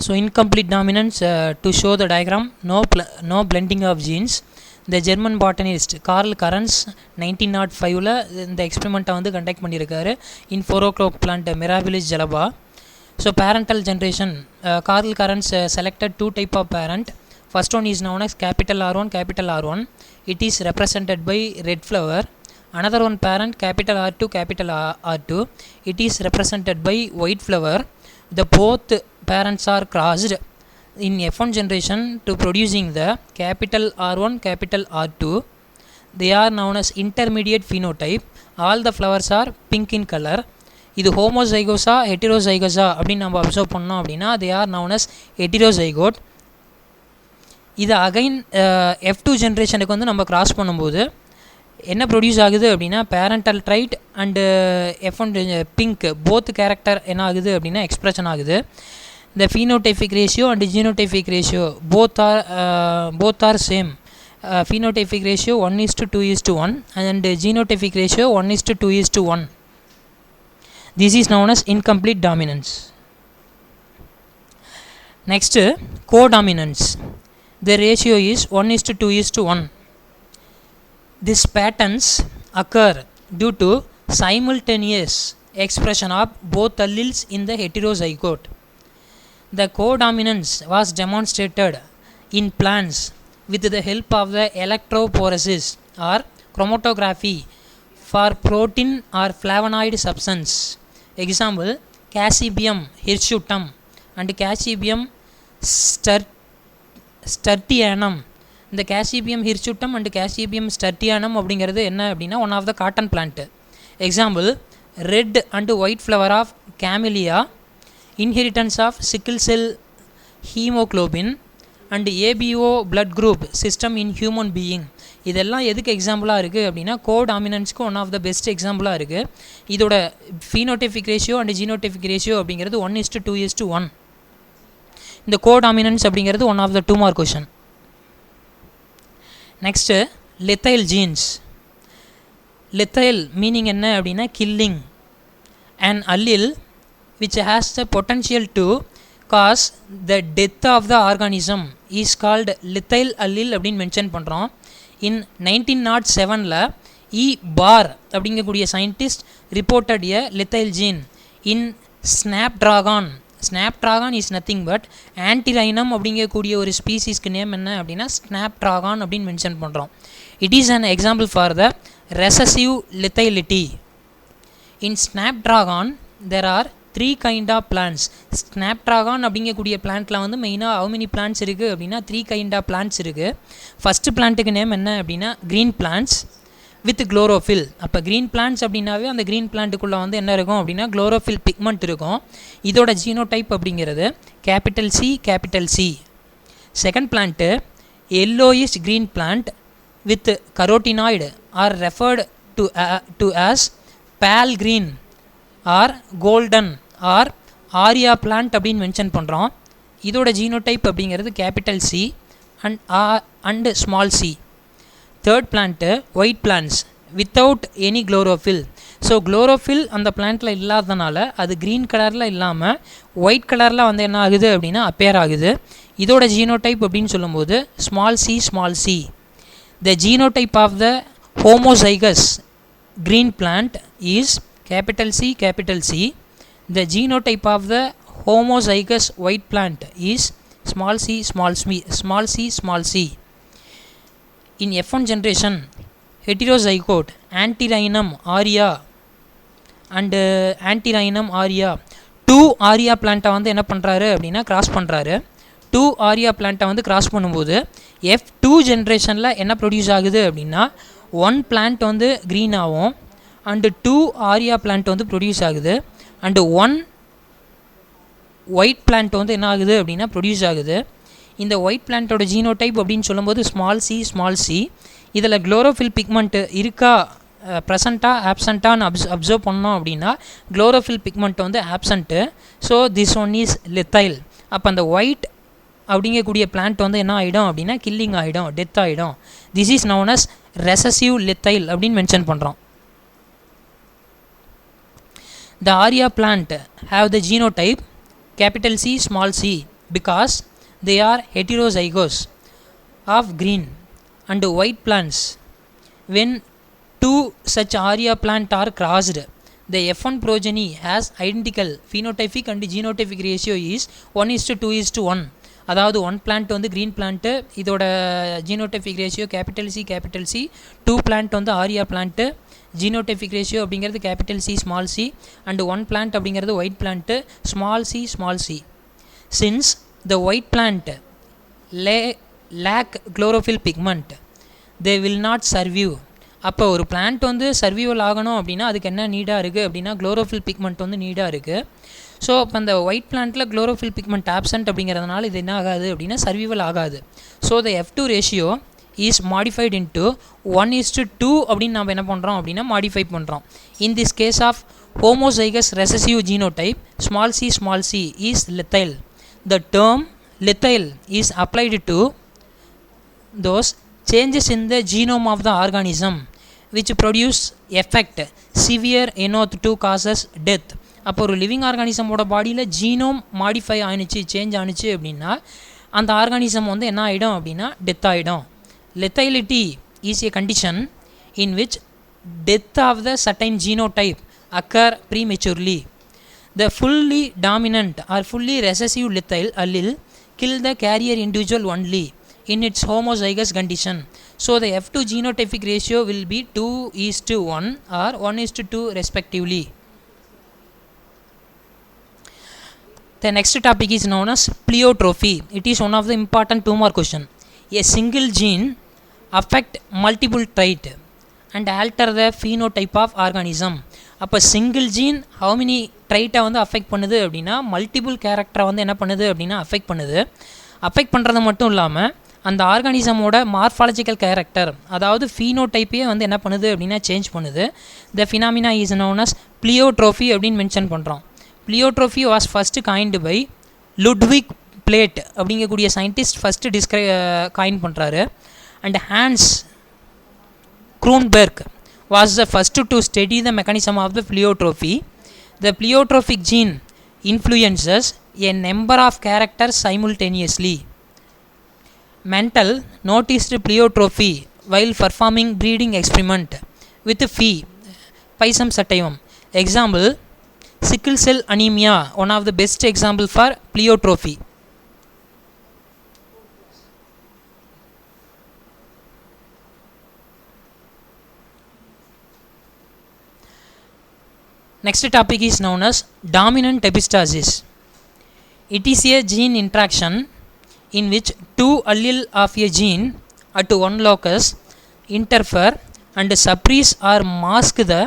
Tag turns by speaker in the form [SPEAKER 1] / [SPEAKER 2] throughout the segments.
[SPEAKER 1] So incomplete dominance, to show the diagram, no blending of genes. The German botanist Karl Karens 1905ல இந்த எக்ஸ்பெரிமெண்ட்டை வந்து conduct பண்ணியிருக்காரு இன் 4 o'clock plant Mirabilis jalaba. So parental generation, Karl Karens selected two type of parent. First one is known as capital R1, capital R1. It is represented by red flower. Another one parent capital R2, capital R2. It is represented by white flower. The both parents are crossed in F1 generation to producing the capital R1, capital R2. They are known as intermediate phenotype. All the flowers are pink in color. இது ஹோமோசைகோஸா ஹெட்டிரோசைகோஸா அப்படின்னு நம்ம observe பண்ணோம் அப்படின்னா they are known as heterozygote. இது again F2 ஜென்ரேஷனுக்கு வந்து நம்ம cross பண்ணும்போது என்ன ப்ரொடியூஸ் ஆகுது அப்படின்னா parental trait and F1 pink both character என்ன ஆகுது அப்படின்னா எக்ஸ்பிரஷன் ஆகுது. The phenotypic ratio and genotypic ratio both are same. Phenotypic ratio 1:2:1 and genotypic ratio 1:2:1. This is known as incomplete dominance. Next, codominance. The ratio is 1:2:1. These patterns occur due to simultaneous expression of both alleles in the heterozygote. The codominance was demonstrated in plants with the help of the electrophoresis or chromatography for protein or flavonoid substance. Example, Cassibium hirsutum and Cassibium sturtianum. இந்த Cassibium hirsutum and Cassibium sturtianum அப்படிங்கிறது என்ன அப்படின்னா one of the cotton plant. Example, red and white flower of camellia, inheritance of sickle cell hemoglobin and ABO blood group system in human being. இதெல்லாம் எதுக்கு எக்ஸாம்பிளாக இருக்குது அப்படின்னா கோடாமினன்ஸ்க்கு ஒன் ஆஃப் த பெஸ்ட் எக்ஸாம்பிளாக இருக்குது. இதோட phenotypic ratio and genotypic ratio அப்படிங்கிறது 1:2:1. இந்த கோடாமினன்ஸ் அப்படிங்கிறது one of the 2 mark question. Next lethal genes. Lethal meaning என்ன அப்படின்னா killing. And allele which has the potential to cause the death of the organism is called lethal allele அப்படின்னு mention பண்ணுறோம். In 1907ல் E. Barr அப்படிங்கக்கூடிய scientist reported a lethal gene in snapdragon. Snapdragon is nothing but antirrhinum அப்படிங்கக்கூடிய ஒரு ஸ்பீசிஸ்க்கு name என்ன அப்படின்னா ஸ்னாப்ட்ராகான் அப்படின்னு mention பண்ணுறோம். It is an example for the recessive lethality. In snapdragon there are 3 kind of plants. Snapdragon அப்படிங்கக்கூடிய பிளான்ட்டில் வந்து மெயினாக ஹவு மெனி பிளான்ட்ஸ் இருக்குது அப்படின்னா 3 kind of plants இருக்குது. ஃபஸ்ட்டு பிளான்ட்டுக்கு நேம் என்ன அப்படின்னா க்ரீன் பிளான்ட்ஸ் வித் குளோரோஃபில். அப்போ க்ரீன் பிளான்ட்ஸ் அப்படின்னாவே அந்த க்ரீன் பிளான்ட்டுக்குள்ளே வந்து என்ன இருக்கும் அப்படின்னா குளோரோஃபில் பிக்மெண்ட் இருக்கும். இதோட ஜீனோடைப் அப்படிங்கிறது capital C. Second plant yellowish green plant with carotenoid are referred to as pale green or golden or aurea plant அப்படின்னு மென்ஷன் பண்ணுறோம். இதோட ஜீனோடைப் அப்படிங்கிறது capital C and small C. Third plant white plants without any chlorophyll. So chlorophyll அந்த பிளான்ட்டில் இல்லாதனால அது green கலரில் இல்லாமல் ஒயிட் கலரில் வந்து என்ன ஆகுது அப்படின்னா அப்பேர் ஆகுது. இதோட ஜீனோடைப் அப்படின்னு சொல்லும்போது small C. The genotype of the homozygous green plant is capital C. The genotype of the homozygous white plant is small c. In F1 generation, heterozygote Antirrhinum aurea and Antirrhinum aurea 2 aurea plant வந்து என்ன பண்ணுறாரு அப்படின்னா cross பண்ணுறாரு. 2 aurea plant வந்து cross பண்ணும்போது F2 ஜென்ரேஷனில் என்ன produce ஆகுது அப்படின்னா 1 plant வந்து க்ரீன் ஆகும் அண்டு 2 ஆரியா பிளான்ட் வந்து ப்ரொடியூஸ் ஆகுது அண்டு 1 ஒயிட் பிளான்ட் வந்து என்ன ஆகுது அப்படின்னா ப்ரொடியூஸ் ஆகுது. இந்த ஒயிட் பிளான்ட்டோட ஜீனோடைப் அப்படின்னு சொல்லும்போது ஸ்மால் சி. இதில் குளோரோஃபில் பிக்மெண்ட் இருக்கா ப்ரெசண்ட்டாக ஆப்சண்ட்டான்னு அப்சர்வ் பண்ணோம் அப்படின்னா குளோரோஃபில் பிக்மெண்ட் வந்து absent. So this one is lethal. அப்போ அந்த ஒயிட் அப்படிங்கக்கூடிய பிளான்ட் வந்து என்ன ஆகிடும் அப்படின்னா கில்லிங் ஆகிடும், டெத் ஆகிடும். This is known as recessive lethal அப்படின்னு மென்ஷன் பண்ணுறோம். The Aria plant have the genotype capital C, small c. because they are heterozygous of green and white plants. When two such aria plant are crossed, the F1 progeny has identical phenotypic and genotypic ratio is 1:2:1. அதாவது one plant வந்து green plant, இதோட genotypic ratio capital C. Two plant வந்து aurea plant, genotypic ratio அப்படிங்கிறது capital C small C. And one plant அப்படிங்கிறது white plant, small C. Since the white plant lack chlorophyll pigment, they will not survive. அப்போ ஒரு plant வந்து சர்வியூவல் ஆகணும் அப்படின்னா அதுக்கு என்ன நீடாக இருக்குது அப்படின்னா குளோரோஃபில் பிக்மெண்ட் வந்து நீடாக இருக்குது. ஸோ அப்போ அந்த ஒயிட் பிளான்ட்டில் குளோரோஃபில் பிக்மெண்ட் ஆப்சன்ட் அப்படிங்கிறதுனால இது என்ன ஆகாது அப்படின்னா சர்விவல் ஆகாது. So the F2 ratio is modified into 1:2 அப்படின்னு நம்ம என்ன பண்ணுறோம் அப்படின்னா மாடிஃபை பண்ணுறோம். In this case of homozygous recessive genotype small C is lethal. The term lethal is applied to those changes in the genome of the organism which produce effect severe NO2 causes death. அப்போ ஒரு living ஆர்கானிசமோட பாடியில் genome modify ஆணிச்சு, change ஆணிச்சு அப்படின்னா அந்த organism வந்து என்ன ஆகிடும் அப்படின்னா டெத் ஆகிடும். Lethality is a condition in which death of the certain genotype occur prematurely. The fully dominant or fully recessive lethal allele kill the carrier individual only in its homozygous condition. So the F2 genotypic ratio will be 2:1 or 1:2 respectively. The next topic is known as pleiotropy. It is one of the important 2 mark question. A single gene affect multiple trait and alter the phenotype of organism. அப்போ single gene how many ட்ரைட்டை வந்து affect பண்ணுது அப்படின்னா multiple கேரக்டரை வந்து என்ன பண்ணுது அப்படின்னா affect பண்ணுது. அஃபெக்ட் பண்ணுறது மட்டும் இல்லாமல் அந்த ஆர்கானிசமோட மார்ஃபாலஜிக்கல் கேரக்டர், அதாவது ஃபீனோடைப்பையே வந்து என்ன பண்ணுது அப்படின்னா சேஞ்ச் பண்ணுது. The phenomena is known as pleiotropy அப்படின்னு மென்ஷன் பண்ணுறோம். Pleiotropy was first coined by Ludwig Plate அப்படிங்கக்கூடிய சயின்டிஸ்ட் ஃபஸ்ட்டு காயின் பண்ணுறாரு. And Hans Gruneberg was the first to study the mechanism of the pleiotrophy. The pleiotrophic gene influences a number of characters simultaneously. Mental noticed pleiotrophy while performing breeding experiment with Pisum sativum. Example, sickle cell anemia, one of the best example for pleiotrophy. Next topic is known as dominant epistasis. It is a gene interaction in which 2 alleles of a gene at one locus interfere and suppress or mask the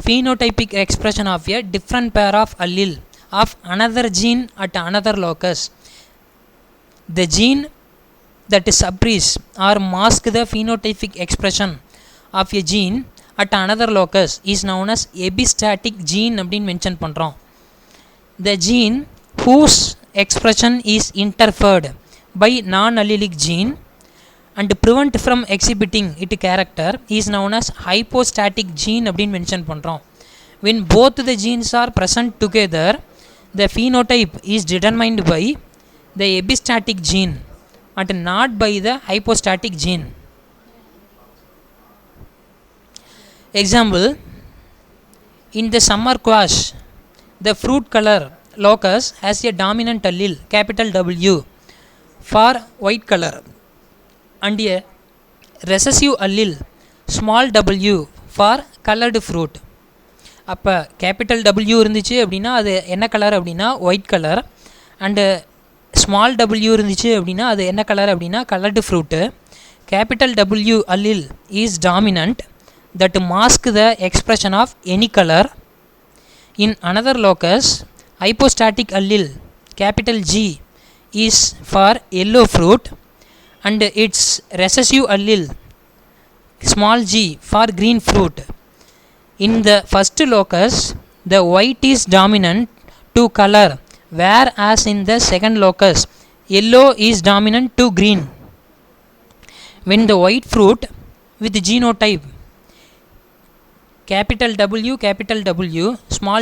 [SPEAKER 1] phenotypic expression of a different pair of allele of another gene at another locus. The gene that suppress or mask the phenotypic expression of a gene at another locus is known as epistatic gene அப்படின்னு mention பண்ணுறோம். The gene whose expression is interfered by non-allelic gene and prevent from exhibiting its character is known as hypostatic gene அப்படின்னு mention பண்ணுறோம். When both the genes are present together, the phenotype is determined by the epistatic gene and not by the hypostatic gene. Example, in the summer squash, the fruit color locus has a dominant allele capital W for white color and a recessive allele small w for colored fruit. அப்போ capital W இருந்துச்சு அப்படின்னா அது என்ன colour அப்படின்னா white colour, and small W இருந்துச்சு அப்படின்னா அது என்ன கலர் அப்படின்னா coloured fruit. Capital W allele is dominant that mask the expression of any color. In another locus, hypostatic allele capital G is for yellow fruit and its recessive allele small g for green fruit. In the first locus, the white is dominant to color, whereas in the second locus, yellow is dominant to green. When the white fruit with genotype capital W small